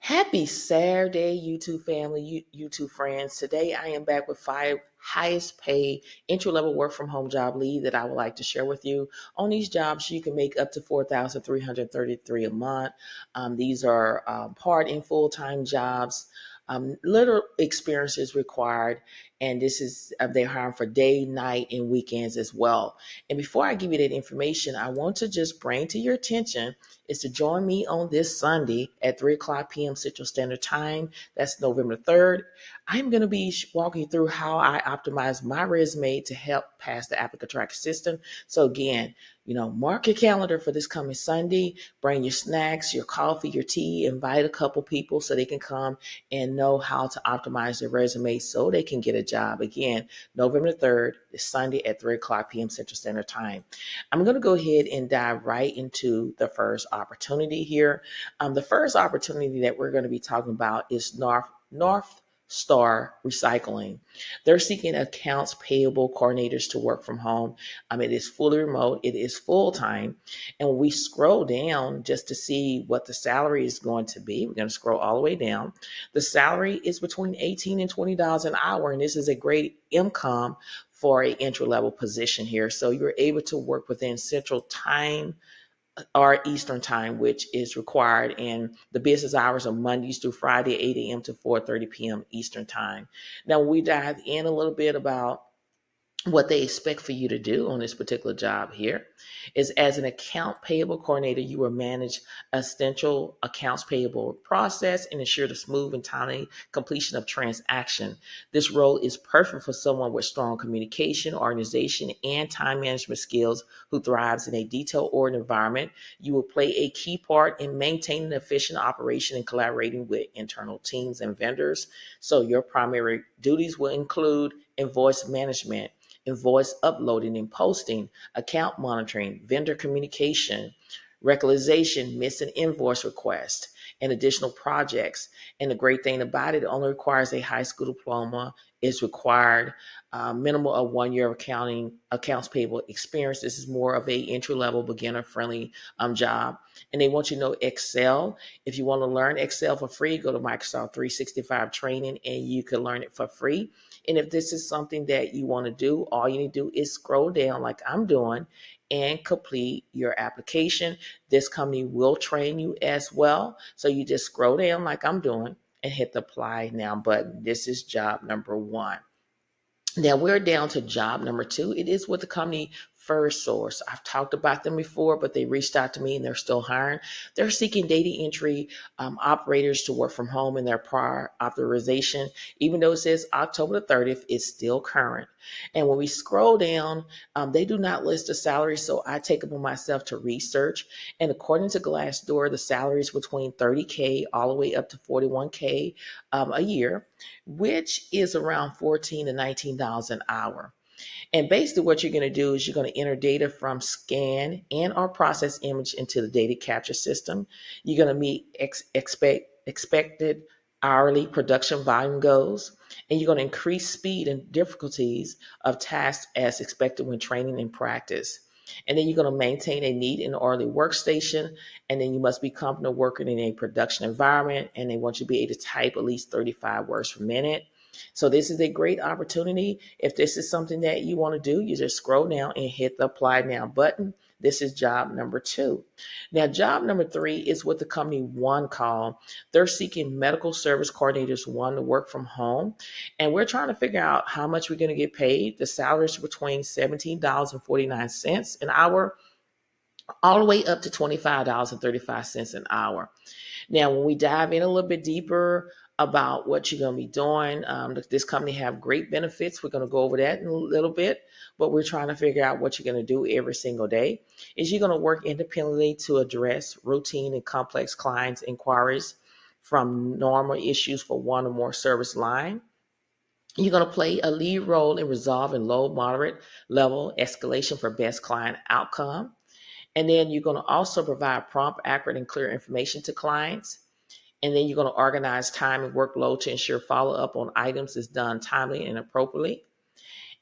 Happy Saturday, YouTube family, YouTube friends. Today I am back with 5 highest paid entry level work from home job lead that I would like to share with you. On these jobs, you can make up to $4,333 a month. These are part and full time jobs. Little experience is required, and this is they're hiring for day, night, and weekends as well. And before I give you that information, I want to just bring to your attention is to join me on this Sunday at 3 o'clock p.m. Central Standard Time. That's November 3rd. I'm going to be walking you through how I optimize my resume to help pass the applicant tracking system. So again, mark your calendar for this coming Sunday. Bring your snacks, your coffee, your tea. Invite a couple people so they can come and know how to optimize their resume so they can get a job. Again, November 3rd, this Sunday at 3 o'clock p.m. Central Standard Time. I'm going to go ahead and dive right into the first opportunity here. The first opportunity that we're going to be talking about is NorthStar Recyling. They're seeking accounts payable coordinators to work from home. It is fully remote. It is full time. And when we scroll down just to see what the salary is going to be, we're going to scroll all the way down. The salary is between $18 and $20 an hour. And this is a great income for an entry level position here. So you're able to work within Central Time or Eastern Time, which is required. And the business hours are Mondays through Friday, 8 a.m. to 4:30 p.m. Eastern Time. Now, we dive in a little bit about what they expect for you to do on this particular job here is as an account payable coordinator, you will manage essential accounts payable process and ensure the smooth and timely completion of transaction. This role is perfect for someone with strong communication, organization, and time management skills who thrives in a detail-oriented environment. You will play a key part in maintaining efficient operation and collaborating with internal teams and vendors. So your primary duties will include invoice management, invoice uploading and posting, account monitoring, vendor communication, reconciliation, missing invoice request, and additional projects. And the great thing about it only requires a high school diploma. Is required minimum of 1 year of accounts payable experience. This is more of a entry level beginner friendly job. And they want you to know Excel. If you want to learn Excel for free, go to Microsoft 365 training and you can learn it for free. And if this is something that you want to do, all you need to do is scroll down like I'm doing and complete your application. This company will train you as well. So you just scroll down like I'm doing and hit the apply now button. This is job number 1. Now we're down to job number 2. It is with the company FirstSource. I've talked about them before, but they reached out to me and they're still hiring. They're seeking data entry operators to work from home in their prior authorization. Even though it says October the 30th, it's still current. And when we scroll down, they do not list the salary, so I take it upon myself to research. And according to Glassdoor, the salary is between $30K all the way up to $41K a year, which is around $14 to $19 an hour. And basically what you're going to do is you're going to enter data from scan and or process image into the data capture system. You're going to meet expected hourly production volume goals, and you're going to increase speed and difficulties of tasks as expected when training and practice. And then you're going to maintain a neat and orderly workstation. And then you must be comfortable working in a production environment. And they want you to be able to type at least 35 words per minute. So this is a great opportunity. If this is something that you want to do, you just scroll down and hit the apply now button. This is job number 2. Now, job number 3 is with the company OneCall. They're seeking medical service coordinators, one to work from home. And we're trying to figure out how much we're going to get paid. The salary is between $17.49 an hour all the way up to $25.35 an hour. Now, when we dive in a little bit deeper about what you're going to be doing, this company have great benefits. We're going to go over that in a little bit, but we're trying to figure out what you're going to do every single day. Is you're going to work independently to address routine and complex clients' inquiries from normal issues for one or more service line. You're going to play a lead role in resolving low, moderate level escalation for best client outcome. And then you're going to also provide prompt, accurate, and clear information to clients. And then you're going to organize time and workload to ensure follow-up on items is done timely and appropriately.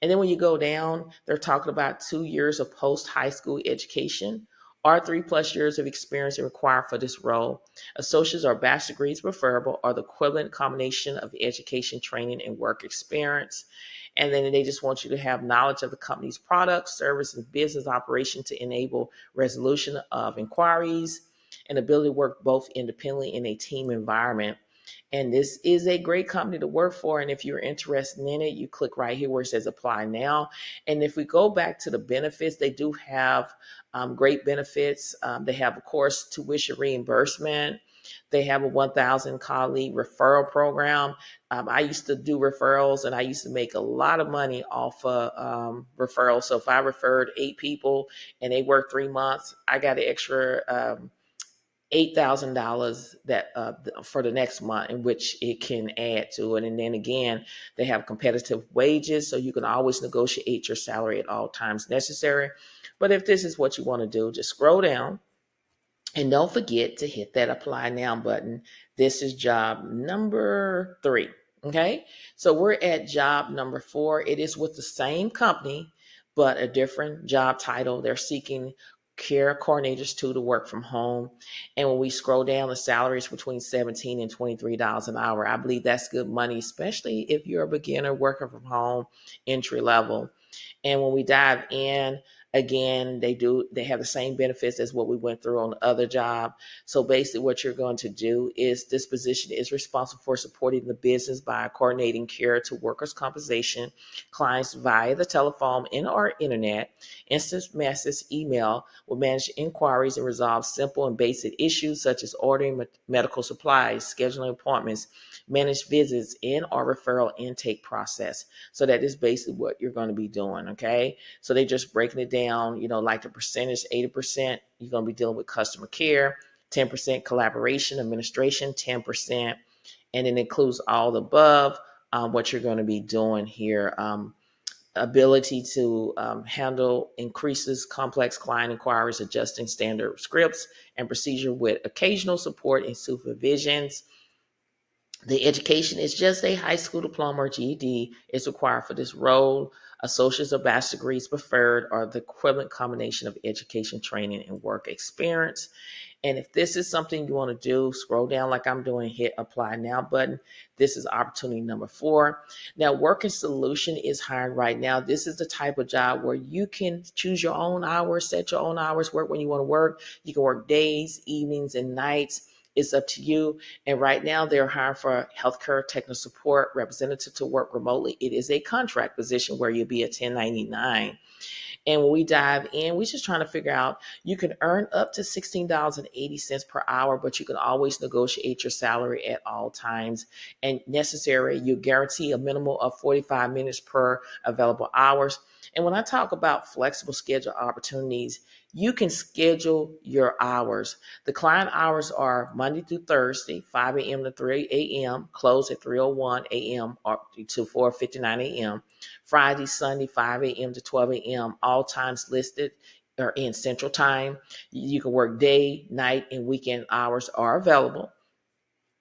And then when you go down, they're talking about 2 years of post-high school education Are 3+ years of experience required for this role? Associates or bachelor's degrees preferable, or the equivalent combination of education, training, and work experience. And then they just want you to have knowledge of the company's products, service, and business operation to enable resolution of inquiries, and ability to work both independently in a team environment. And this is a great company to work for. And if you're interested in it, you click right here where it says apply now. And if we go back to the benefits, they do have great benefits. They have, of course, tuition reimbursement. They have a 1,000 colleague referral program. I used to do referrals, and I used to make a lot of money off of referrals. So if I referred 8 people and they worked 3 months, I got an extra $8,000 that for the next month, in which it can add to it. And then again, they have competitive wages, so you can always negotiate your salary at all times necessary. But if this is what you want to do, just scroll down and don't forget to hit that apply now button. This is job number 3. Okay, so we're at job number 4. It is with the same company, but a different job title. They're seeking care coordinators to work from home. And when we scroll down, the salary is between $17 and $23 an hour. I believe that's good money, especially if you're a beginner working from home, entry level. And when we dive in, again, they have the same benefits as what we went through on the other job. So basically what you're going to do is, this position is responsible for supporting the business by coordinating care to workers' compensation clients via the telephone and or internet, instant message, email, will manage inquiries and resolve simple and basic issues such as ordering medical supplies, scheduling appointments, manage visits, and or referral intake process. So that is basically what you're going to be doing, okay? So they're just breaking it down, like the percentage, 80%, you're going to be dealing with customer care, 10% collaboration, administration, 10%, and it includes all the above, what you're going to be doing here. Ability to handle increases complex client inquiries, adjusting standard scripts and procedure with occasional support and supervisions. The education is just a high school diploma or GED is required for this role. Associate's or bachelor's degrees preferred, or the equivalent combination of education, training, and work experience. And if this is something you want to do, scroll down like I'm doing, hit apply now button. This is opportunity number 4. Now, Working Solution is hiring right now. This is the type of job where you can choose your own hours, set your own hours, work when you want to work. You can work days, evenings, and nights. It's up to you. And right now they're hiring for healthcare technical support representative to work remotely. It is a contract position where you'll be a 1099. And when we dive in, we're just trying to figure out, you can earn up to $16.80 per hour, but you can always negotiate your salary at all times. And necessary, you guarantee a minimum of 45 minutes per available hours. And when I talk about flexible schedule opportunities, you can schedule your hours. The client hours are Monday through Thursday, 5 a.m. to 3 a.m., close at 3:01 a.m. or to 4:59 a.m. Friday, Sunday, 5 a.m. to 12 a.m., all times listed are in Central Time. You can work day, night, and weekend hours are available.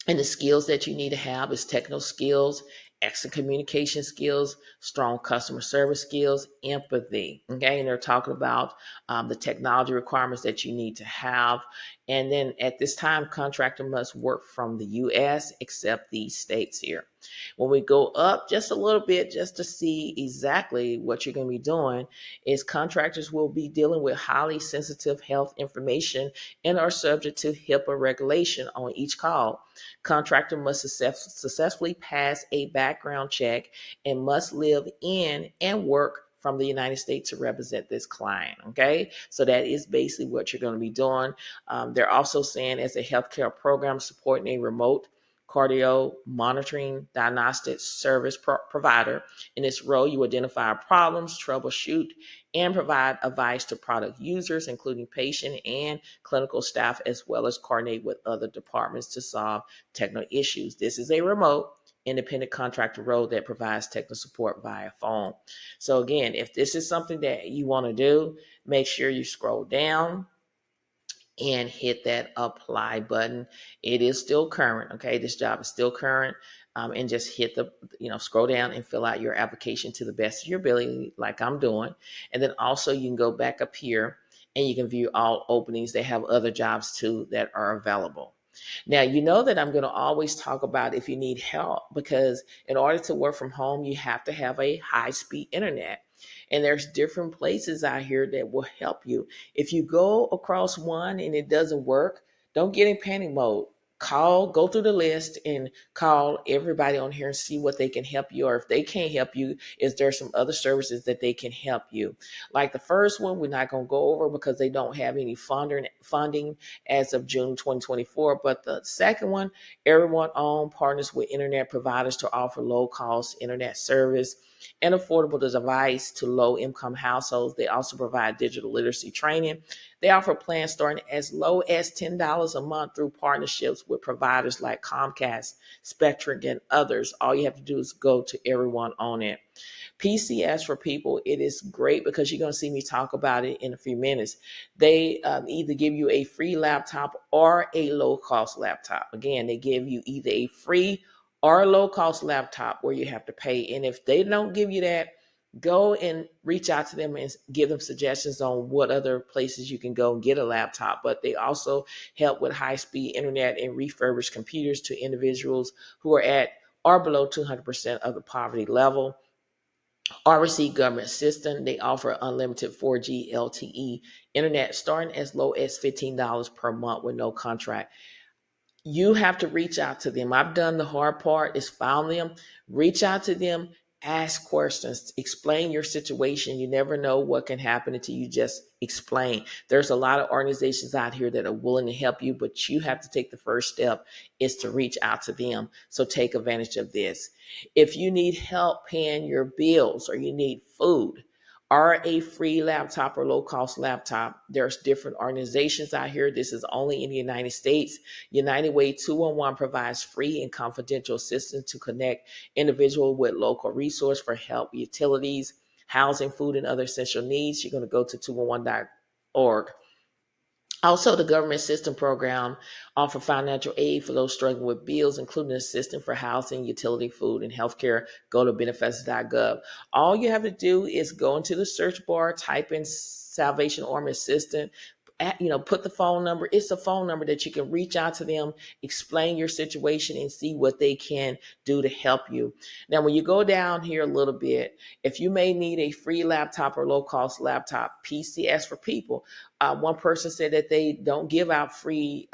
And the skills that you need to have is technical skills, excellent communication skills, strong customer service skills, empathy. Okay, and they're talking about the technology requirements that you need to have. And then at this time, contractor must work from the U.S. except these states here. When we go up just a little bit, just to see exactly what you're going to be doing, is contractors will be dealing with highly sensitive health information and are subject to HIPAA regulation on each call. Contractor must successfully pass a background check and must live in and work from the United States to represent this client. Okay, so that is basically what you're going to be doing. They're also saying, as a healthcare program supporting a remote cardio monitoring diagnostic service provider. In this role, you identify problems, troubleshoot, and provide advice to product users, including patient and clinical staff, as well as coordinate with other departments to solve technical issues. This is a remote independent contractor role that provides technical support via phone. So again, if this is something that you want to do, make sure you scroll down and hit that apply button. It is still current. Okay, this job is still current. And just hit the, scroll down and fill out your application to the best of your ability, like I'm doing. And then also you can go back up here and you can view all openings. They have other jobs too that are available. Now, you know that I'm going to always talk about if you need help, because in order to work from home, you have to have a high speed internet. And there's different places out here that will help you. If you go across one and it doesn't work, don't get in panic mode. Go through the list and call everybody on here and see what they can help you. Or if they can't help you, is there some other services that they can help you? Like the first one, we're not going to go over because they don't have any funding as of June 2024. But the second one, everyone owned, partners with internet providers to offer low cost internet service and affordable device to low income households. They also provide digital literacy training. They offer plans starting as low as $10 a month through partnerships with providers like Comcast, Spectrum, and others. All you have to do is go to everyone on it. PCS for people, it is great because you're going to see me talk about it in a few minutes. They either give you a free laptop or a low cost laptop. Again, they give you either a free or a low cost laptop where you have to pay. And if they don't give you that, go and reach out to them and give them suggestions on what other places you can go and get a laptop. But they also help with high speed internet and refurbished computers to individuals who are at or below 200% of the poverty level or receive government assistance. They offer unlimited 4G LTE internet starting as low as $15 per month with no contract. You have to reach out to them. I've done the hard part, is found them, reach out to them, ask questions, explain your situation. You never know what can happen until you just explain. There's a lot of organizations out here that are willing to help you, but you have to take the first step is to reach out to them. So take advantage of this. If you need help paying your bills or you need food, or a free laptop or low cost laptop, there's different organizations out here. This is only in the United States. United Way 211 provides free and confidential assistance to connect individuals with local resource for help, utilities, housing, food, and other essential needs. You're going to go to 211.org. Also, the government assistance program offer financial aid for those struggling with bills, including assistance for housing, utility, food, and healthcare. Go to benefits.gov. All you have to do is go into the search bar, type in Salvation Army Assistant, put the phone number. It's a phone number that you can reach out to them, explain your situation, and see what they can do to help you. Now, when you go down here a little bit, if you may need a free laptop or low cost laptop, PCS for people. One person said that they don't give out free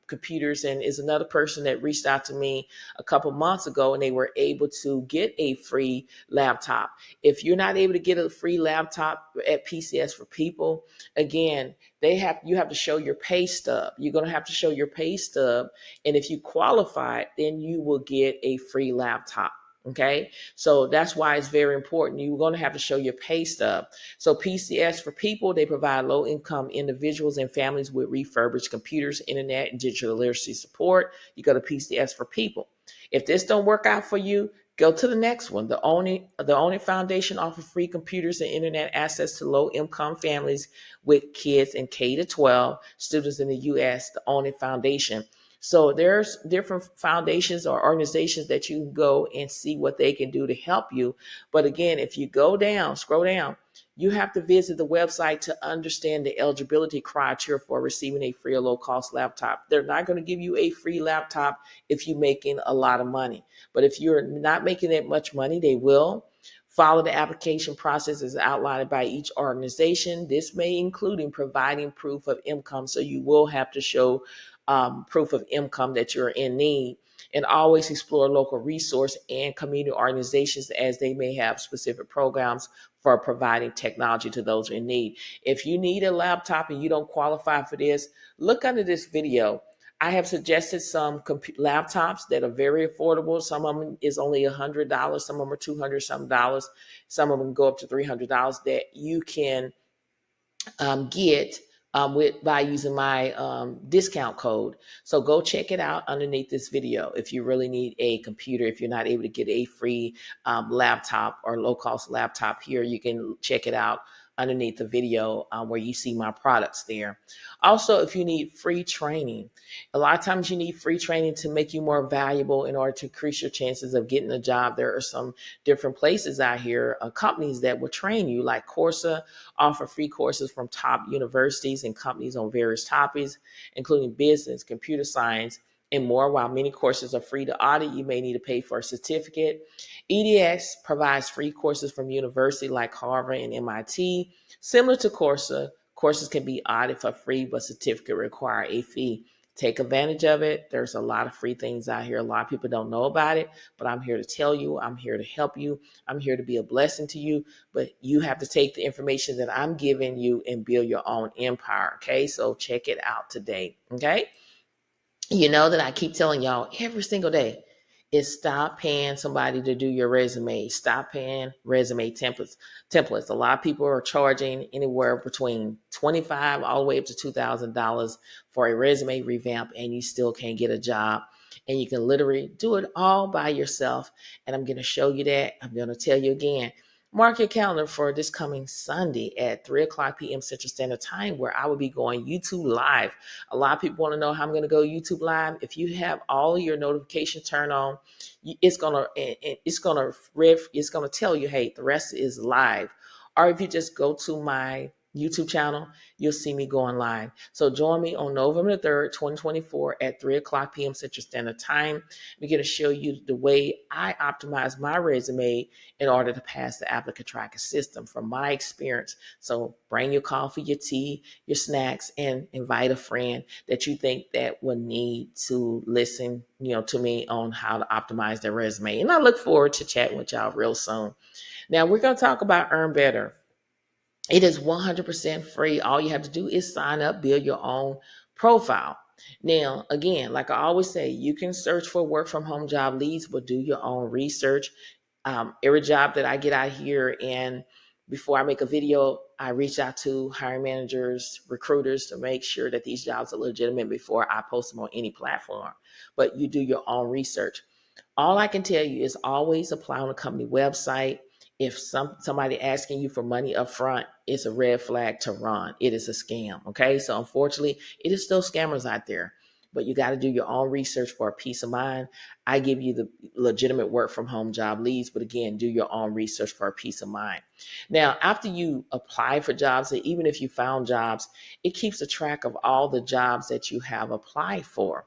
computers, and is another person that reached out to me a couple months ago, and they were able to get a free laptop. If you're not able to get a free laptop at PCS for people, again, you have to show your pay stub. You're going to have to show your pay stub, and if you qualify, then you will get a free laptop. Okay, so that's why it's very important. You're going to have to show your pay stub. So PCS for people, they provide low-income individuals and families with refurbished computers, internet, and digital literacy support. You go to PCS for people. If this don't work out for you, go to the next one. The Only Foundation offers free computers and internet access to low-income families with kids in K-12 students in the U.S. The Only Foundation. So there's different foundations or organizations that you can go and see what they can do to help you. But again, if you scroll down, you have to visit the website to understand the eligibility criteria for receiving a free or low cost laptop. They're not going to give you a free laptop if you're making a lot of money. But if you're not making that much money, they will follow the application process as outlined by each organization. This may include providing proof of income. So you will have to show proof of income that you're in need, and always explore local resource and community organizations as they may have specific programs for providing technology to those in need. If you need a laptop and you don't qualify for this, look under this video. I have suggested some laptops that are very affordable. Some of them is only $100. Some of them are $200 some dollars. Some of them go up to $300 that you can get by using my discount code. So go check it out underneath this video. If you really need a computer, if you're not able to get a free laptop or low cost laptop here, you can check it out underneath the video where you see my products there. Also, if you need free training, a lot of times you need free training to make you more valuable in order to increase your chances of getting a job. There are some different places out here, companies that will train you, like Coursera offer free courses from top universities and companies on various topics, including business, computer science, and more. While many courses are free to audit, you may need to pay for a certificate. EDX provides free courses from universities like Harvard and MIT. Similar to Coursera, courses can be audited for free, but certificate require a fee. Take advantage of it. There's a lot of free things out here. A lot of people don't know about it, but I'm here to tell you. I'm here to help you. I'm here to be a blessing to you, but you have to take the information that I'm giving you and build your own empire. Okay, so check it out today. Okay. You know that I keep telling y'all every single day is stop paying somebody to do your resume. Stop paying resume templates. A lot of people are charging anywhere between $25 all the way up to $2,000 for a resume revamp, and you still can't get a job. And you can literally do it all by yourself. And I'm going to show you that. I'm going to tell you again. Mark your calendar for this coming Sunday at 3 o'clock p.m. Central Standard Time, where I will be going YouTube Live. A lot of people want to know how I'm going to go YouTube Live. If you have all your notifications turned on, it's gonna tell you, hey, the rest is live. Or if you just go to my YouTube channel, you'll see me going live. So join me on November 3rd, 2024 at 3 o'clock p.m. Central Standard Time. We're going to show you the way I optimize my resume in order to pass the applicant tracking system from my experience. So bring your coffee, your tea, your snacks, and invite a friend that you think that will need to listen, to me on how to optimize their resume. And I look forward to chatting with y'all real soon. Now we're going to talk about Earn Better. It is 100% free. All you have to do is sign up, build your own profile. Now, again, like I always say, you can search for work from home job leads, but do your own research. Every job that I get out here, and before I make a video, I reach out to hiring managers, recruiters to make sure that these jobs are legitimate before I post them on any platform. But you do your own research. All I can tell you is always apply on a company website. If somebody asking you for money up front, it's a red flag to run. It is a scam. Okay. So unfortunately, it is still scammers out there, but you got to do your own research for a peace of mind. I give you the legitimate work from home job leads, but again, do your own research for a peace of mind. Now, after you apply for jobs, and even if you found jobs, it keeps a track of all the jobs that you have applied for.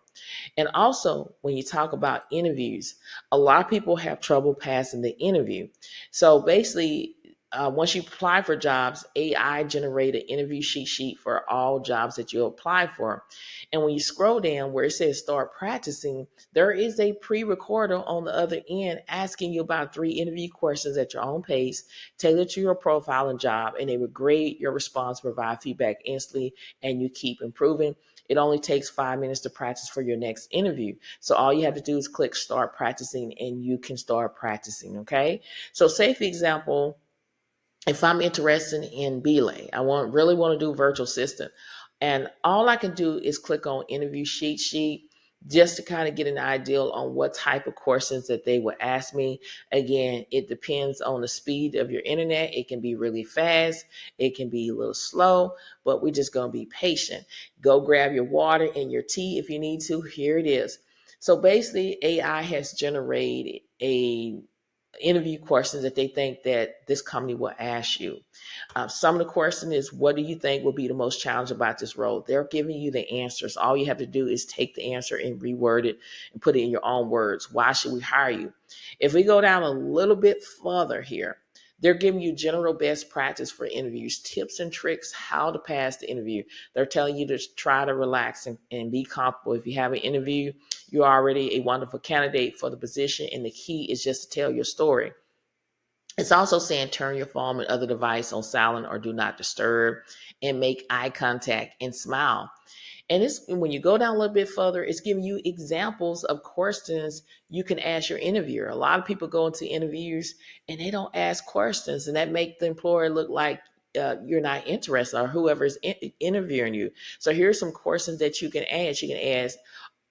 And also, when you talk about interviews, a lot of people have trouble passing the interview. So basically, once you apply for jobs, AI generate an interview sheet for all jobs that you apply for. And when you scroll down where it says start practicing, there is a pre-recorder on the other end asking you about 3 interview questions at your own pace, tailored to your profile and job, and they will grade your response, provide feedback instantly, and you keep improving. It only takes 5 minutes to practice for your next interview. So all you have to do is click start practicing and you can start practicing. Okay. So say for example, if I'm interested in Belay, really want to do virtual assistant. And all I can do is click on interview sheet just to kind of get an idea on what type of questions that they would ask me. Again, it depends on the speed of your internet. It can be really fast. It can be a little slow, but we're just going to be patient. Go grab your water and your tea if you need to. Here it is. So basically, AI has generated a interview questions that they think that this company will ask you. Some of the question is, what do you think will be the most challenge about this role? They're giving you the answers. All you have to do is take the answer and reword it and put it in your own words. Why should we hire you? If we go down a little bit further here, they're giving you general best practice for interviews, tips and tricks, how to pass the interview. They're telling you to try to relax and be comfortable. If you have an interview, you're already a wonderful candidate for the position, and the key is just to tell your story. It's also saying turn your phone and other device on silent or do not disturb, and make eye contact and smile. And it's when you go down a little bit further, it's giving you examples of questions you can ask your interviewer. A lot of people go into interviews and they don't ask questions, and that make the employer look like you're not interested, or whoever's interviewing you. So here's some questions that you can ask. You can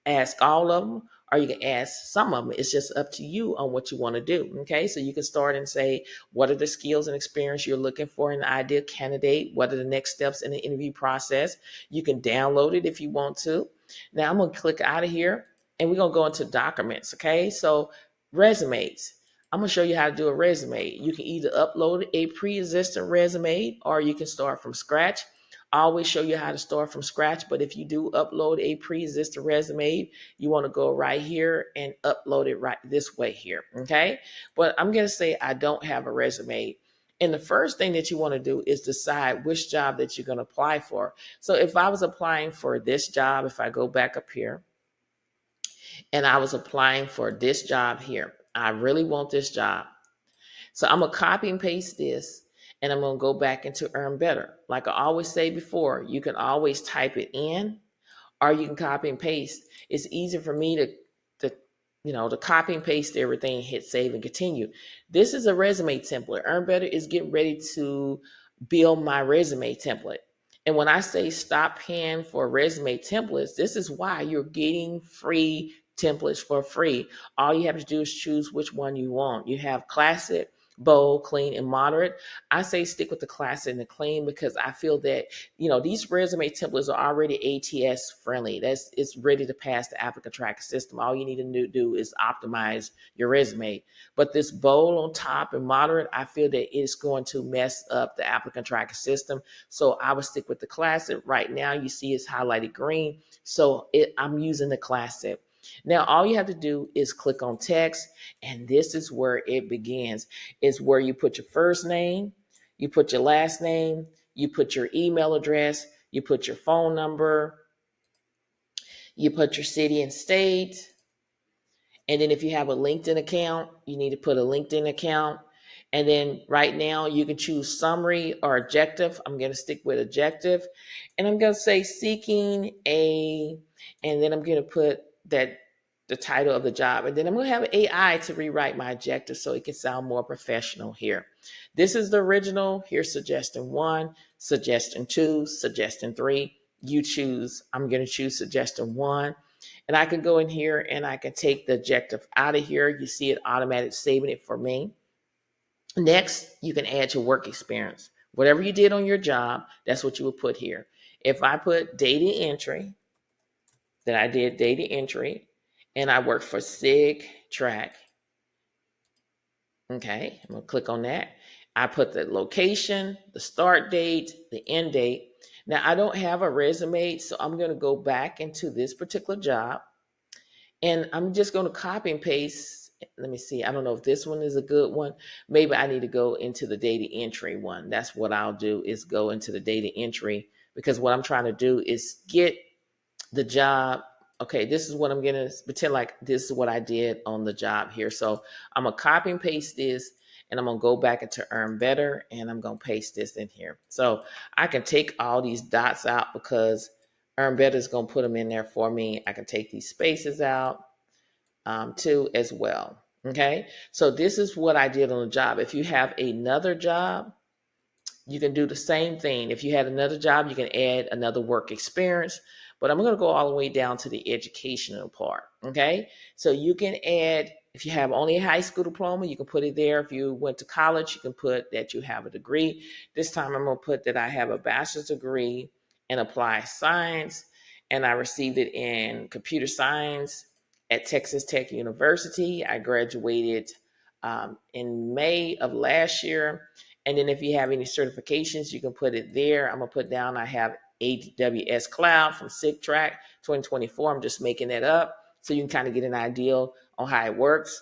ask all of them, or you can add some of them. It's just up to you on what you want to do. Okay, so you can start and say, what are the skills and experience you're looking for in an ideal candidate? What are the next steps in the interview process? You can download it if you want to. Now I'm going to click out of here and we're going to go into documents. Okay, so resumes. I'm going to show you how to do a resume. You can either upload a pre-existing resume or you can start from scratch. I always show you how to start from scratch, but if you do upload a pre-existing resume, you want to go right here and upload it right this way here, okay? But I'm going to say I don't have a resume. And the first thing that you want to do is decide which job that you're going to apply for. So if I was applying for this job, if I go back up here, and I was applying for this job here, I really want this job. So I'm going to copy and paste this, and I'm going to go back into Earn Better. Like I always say before, you can always type it in or you can copy and paste. It's easier for me to copy and paste everything, hit save and continue. This is a resume template. Earn Better is getting ready to build my resume template. And when I say stop paying for resume templates, this is why you're getting free templates for free. All you have to do is choose which one you want. You have classic, bold, clean, and moderate. I say stick with the classic and the clean because I feel that, these resume templates are already ATS friendly. It's ready to pass the applicant tracking system. All you need to do is optimize your resume. But this bold on top and moderate, I feel that it's going to mess up the applicant tracking system. So I would stick with the classic. Right now, you see it's highlighted green. So I'm using the classic. Now, all you have to do is click on text, and this is where it begins. It's where you put your first name, you put your last name, you put your email address, you put your phone number, you put your city and state. And then if you have a LinkedIn account, you need to put a LinkedIn account. And then right now you can choose summary or objective. I'm going to stick with objective. And I'm going to say and then I'm going to put the title of the job. And then I'm going to have AI to rewrite my objective so it can sound more professional here. This is the original. Here's suggestion 1, suggestion 2, suggestion 3. You choose. I'm going to choose suggestion 1. And I can go in here and I can take the objective out of here. You see it automatically saving it for me. Next, you can add your work experience. Whatever you did on your job, that's what you would put here. If I put data entry, that I did data entry, and I worked for SIG Track. Okay, I'm going to click on that. I put the location, the start date, the end date. Now, I don't have a resume, so I'm going to go back into this particular job. And I'm just going to copy and paste. Let me see. I don't know if this one is a good one. Maybe I need to go into the data entry one. That's what I'll do, is go into the data entry, because what I'm trying to do is get the job. Okay, this is what I'm going to pretend like this is what I did on the job here. So I'm going to copy and paste this, and I'm going to go back into Earn Better, and I'm going to paste this in here. So I can take all these dots out because Earn Better is going to put them in there for me. I can take these spaces out too as well. Okay, so this is what I did on the job. If you have another job, you can do the same thing. If you had another job, you can add another work experience. But I'm going to go all the way down to the educational part. Okay, so you can add, if you have only a high school diploma, you can put it there. If you went to college, you can put that you have a degree. This time I'm going to put that I have a bachelor's degree in applied science, and I received it in computer science at Texas Tech University. I graduated in May of last year. And then if you have any certifications, you can put it there. I'm going to put down I have AWS Cloud from SIGTRAC 2024. I'm just making that up so you can kind of get an idea on how it works.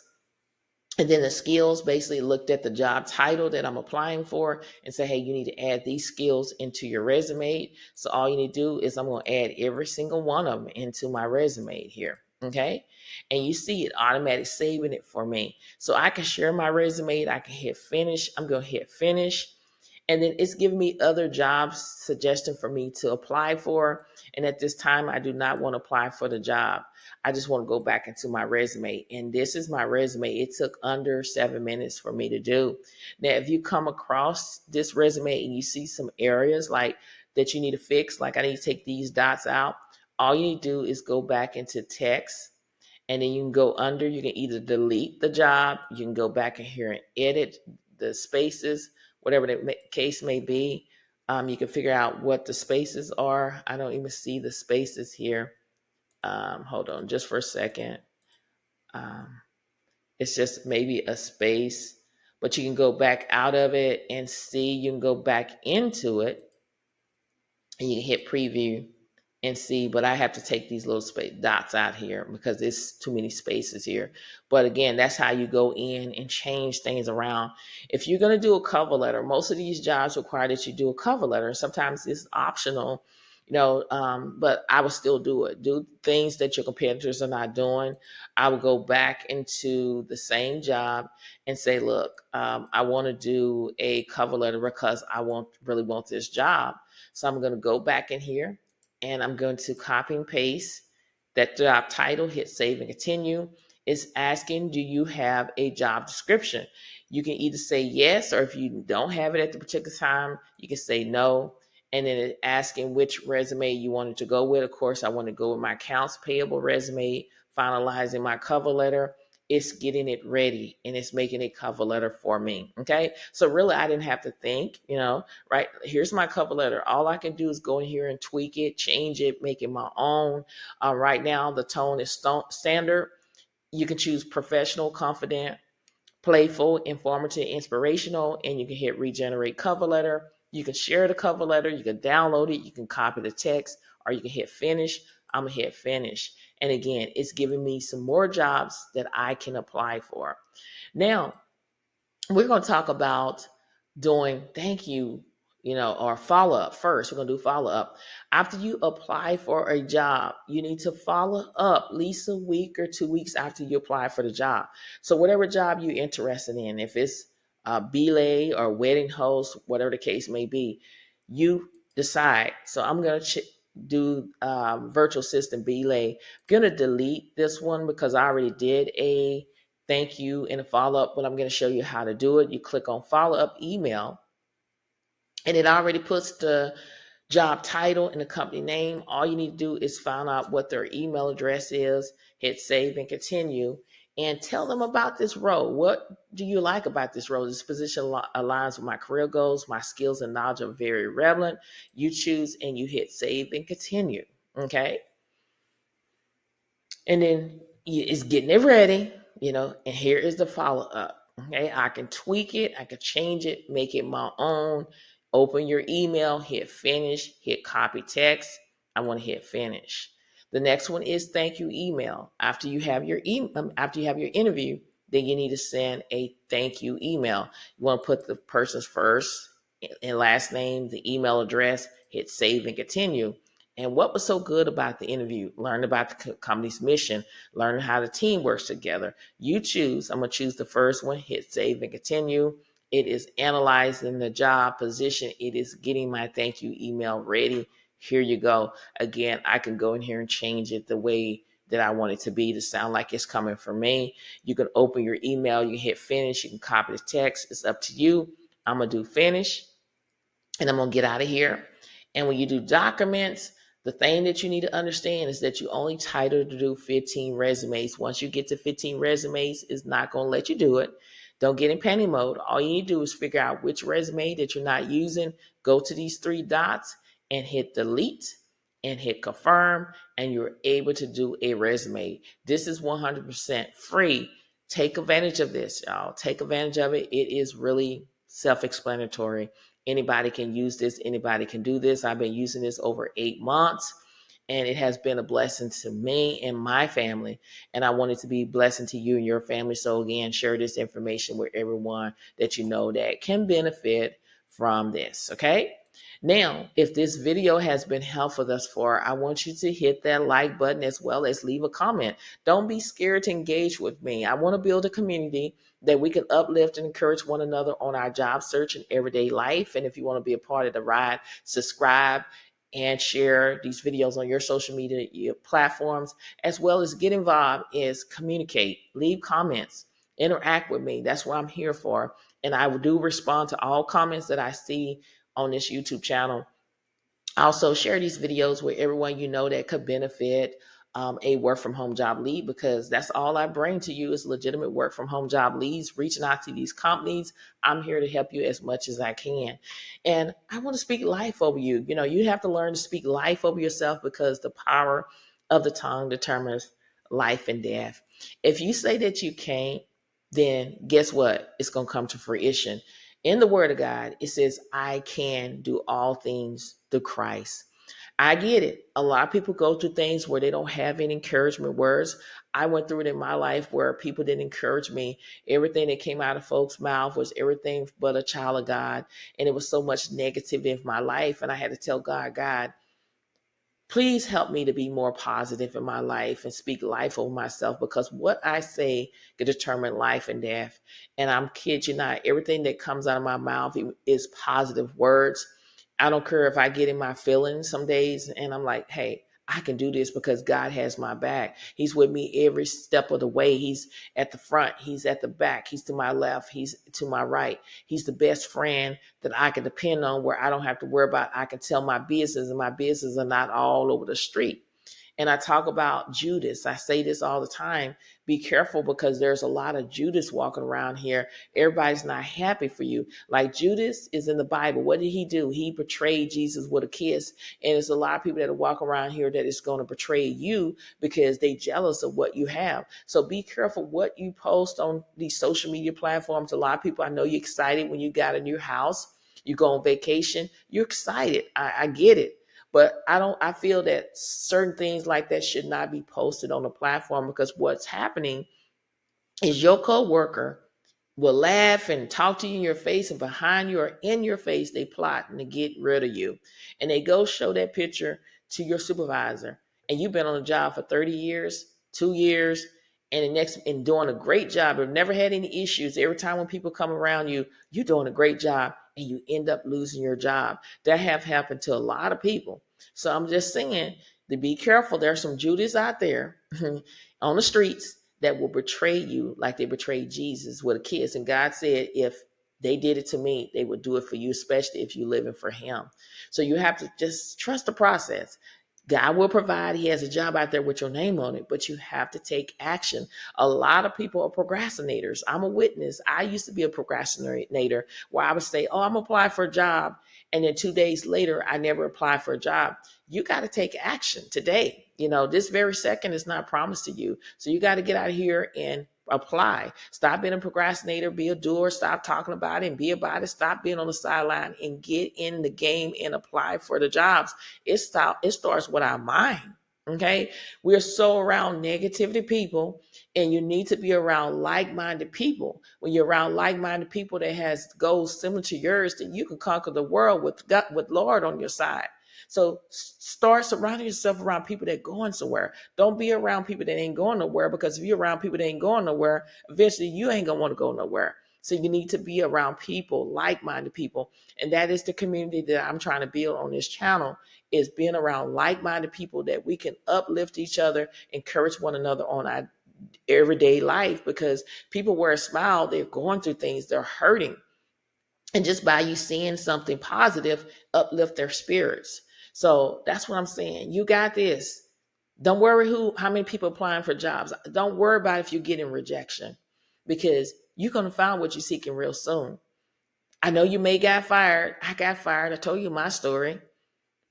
And then the skills, basically looked at the job title that I'm applying for and say, hey, you need to add these skills into your resume. So all you need to do is I'm going to add every single one of them into my resume here. Okay. And you see it automatically saving it for me. So I can share my resume. I can hit finish. I'm going to hit finish. And then it's giving me other jobs suggestion for me to apply for. And at this time, I do not want to apply for the job. I just want to go back into my resume. And this is my resume. It took under 7 minutes for me to do. Now, if you come across this resume and you see some areas like that you need to fix, like I need to take these dots out, all you need to do is go back into text and then you can go under. You can either delete the job, you can go back in here and edit the spaces, whatever the case may be. You can figure out what the spaces are. I don't even see the spaces here. Hold on just for a second. Um, it's just maybe a space, but you can go back out of it and see. You can go back into it and you can hit preview and see, but I have to take these little space dots out here because it's too many spaces here. But again, that's how you go in and change things around. If you're going to do a cover letter, most of these jobs require that you do a cover letter. And sometimes it's optional, but I would still do it. Do things that your competitors are not doing. I would go back into the same job and say, look, I want to do a cover letter because I really want this job. So I'm going to go back in here and I'm going to copy and paste that job title, hit save and continue. It's asking, do you have a job description? You can either say yes, or if you don't have it at the particular time, you can say no. And then it's asking which resume you wanted to go with. Of course, I want to go with my accounts payable resume, finalizing my cover letter. It's getting it ready and it's making a cover letter for me. Okay. So really, I didn't have to think, right? Here's my cover letter. All I can do is go in here and tweak it, change it, make it my own. Right now, the tone is standard. You can choose professional, confident, playful, informative, inspirational, and you can hit regenerate cover letter. You can share the cover letter. You can download it. You can copy the text, or you can hit finish. I'm going to hit finish. And again, it's giving me some more jobs that I can apply for. Now, we're going to talk about doing thank you, or follow up first. We're going to do follow up. After you apply for a job, you need to follow up at least a week or 2 weeks after you apply for the job. So whatever job you're interested in, if it's belay or wedding host, whatever the case may be, you decide. So I'm going to do virtual assistant belay. I'm going to delete this one because I already did a thank you in a follow-up, but I'm going to show you how to do it. You click on follow-up email, and it already puts the job title and the company name. All you need to do is find out what their email address is, hit save and continue, and tell them about this role. What do you like about this role? This position aligns with my career goals. My skills and knowledge are very relevant. You choose and you hit save and continue. Okay. And then it's getting it ready, and here is the follow up. Okay, I can tweak it, I can change it, make it my own. Open your email, hit finish, hit copy text. I want to hit finish. The next one is thank you email. After you have your after you have your interview, then you need to send a thank you email. You want to put the person's first and last name, the email address, hit save and continue. And what was so good about the interview? Learn about the company's mission, learn how the team works together. You choose. I'm going to choose the first one, hit save and continue. It is analyzing the job position. It is getting my thank you email ready. Here you go. Again, I can go in here and change it the way that I want it to be to sound like it's coming from me. You can open your email, you can hit finish, you can copy the text. It's up to you. I'm going to do finish and I'm going to get out of here. And when you do documents, the thing that you need to understand is that you only titled to do 15 resumes. Once you get to 15 resumes, it's not going to let you do it. Don't get in panic mode. All you need to do is figure out which resume that you're not using. Go to these 3 dots and hit delete and hit confirm, and you're able to do a resume. This is 100% free. Take advantage of this, y'all. Take advantage of it. It is really self-explanatory. Anybody can use this. Anybody can do this. I've been using this over 8 months, and it has been a blessing to me and my family. And I want it to be a blessing to you and your family. So again, share this information with everyone that you know that can benefit from this. Okay. Now, if this video has been helpful thus far, I want you to hit that like button as well as leave a comment. Don't be scared to engage with me. I want to build a community that we can uplift and encourage one another on our job search and everyday life. And if you want to be a part of the ride, subscribe and share these videos on your social media platforms, as well as get involved is communicate, leave comments, interact with me. That's what I'm here for. And I do respond to all comments that I see on this YouTube channel. Also, share these videos with everyone you know that could benefit a work from home job lead, because that's all I bring to you is legitimate work from home job leads, reaching out to these companies. I'm here to help you as much as I can. And I want to speak life over you. You know, you have to learn to speak life over yourself, because the power of the tongue determines life and death. If you say that you can't, then guess what? It's going to come to fruition. In the word of God, it says, I can do all things through Christ. I get it. A lot of people go through things where they don't have any encouragement words. I went through it in my life where people didn't encourage me. Everything that came out of folks' mouth was everything but a child of God. And it was so much negative in my life. And I had to tell God, God, please help me to be more positive in my life and speak life over myself, because what I say can determine life and death. And I'm kid you not, everything that comes out of my mouth is positive words. I don't care if I get in my feelings some days and I'm like, hey, I can do this because God has my back. He's with me every step of the way. He's at the front. He's at the back. He's to my left. He's to my right. He's the best friend that I can depend on, where I don't have to worry about. I can tell my business, and my business are not all over the street. And I talk about Judas. I say this all the time. Be careful, because there's a lot of Judas walking around here. Everybody's not happy for you. Like Judas is in the Bible. What did he do? He betrayed Jesus with a kiss. And there's a lot of people that walk around here that is going to betray you because they jealous of what you have. So be careful what you post on these social media platforms. A lot of people, I know you're excited when you got a new house. You go on vacation. You're excited. I get it. But I feel that certain things like that should not be posted on the platform, because what's happening is your coworker will laugh and talk to you in your face, and behind you or in your face, they plotting to get rid of you. And they go show that picture to your supervisor. And you've been on the job for 30 years, 2 years, and doing a great job. You've never had any issues. Every time when people come around you, you're doing a great job, and you end up losing your job. That have happened to a lot of people. So I'm just saying to be careful. There's some Judas out there on the streets that will betray you like they betrayed Jesus with a kiss. And God said, if they did it to me, they would do it for you, especially if you're living for him. So you have to just trust the process. God will provide. He has a job out there with your name on it, but you have to take action. A lot of people are procrastinators. I'm a witness. I used to be a procrastinator, where I would say, oh, I'm applying for a job. And then 2 days later, I never applied for a job. You got to take action today. You know, this very second is not promised to you. So you got to get out of here and apply. Stop being a procrastinator, be a doer, stop talking about it and be about it. Stop being on the sideline and get in the game and apply for the jobs. It starts with our mind. Okay. We're so around negativity people, and you need to be around like-minded people. When you're around like-minded people that has goals similar to yours, then you can conquer the world with God, with Lord on your side. So start surrounding yourself around people that are going somewhere. Don't be around people that ain't going nowhere, because if you're around people that ain't going nowhere, eventually you ain't gonna want to go nowhere. So you need to be around people, like-minded people. And that is the community that I'm trying to build on this channel, is being around like-minded people that we can uplift each other, encourage one another on our everyday life, because people wear a smile, they're going through things, they're hurting. And just by you seeing something positive, uplift their spirits. So that's what I'm saying. You got this. Don't worry how many people applying for jobs. Don't worry about if you're getting rejection, because you're going to find what you're seeking real soon. I know you may got fired. I got fired. I told you my story.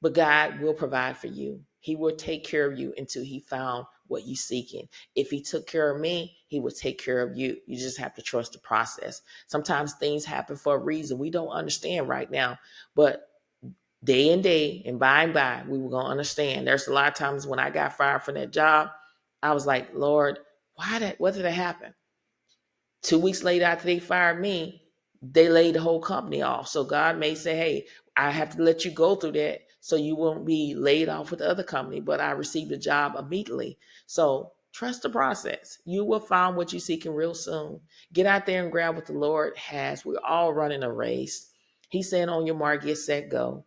But God will provide for you. He will take care of you until he found what you're seeking. If he took care of me, he will take care of you. You just have to trust the process. Sometimes things happen for a reason we don't understand right now, but day and day and by, we were going to understand. There's a lot of times when I got fired from that job, I was like, Lord, what did it happen? 2 weeks later, after they fired me, they laid the whole company off. So God may say, hey, I have to let you go through that so you won't be laid off with the other company. But I received a job immediately. So trust the process. You will find what you're seeking real soon. Get out there and grab what the Lord has. We're all running a race. He's saying, on your mark, get set, go.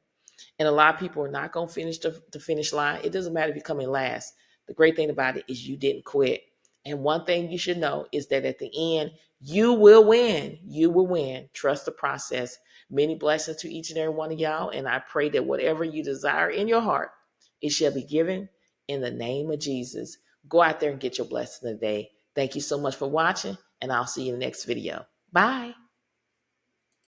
And a lot of people are not going to finish the finish line. It doesn't matter if you come in last. The great thing about it is you didn't quit. And one thing you should know is that at the end, you will win. You will win. Trust the process. Many blessings to each and every one of y'all. And I pray that whatever you desire in your heart, it shall be given in the name of Jesus. Go out there and get your blessing today. Thank you so much for watching, and I'll see you in the next video. Bye.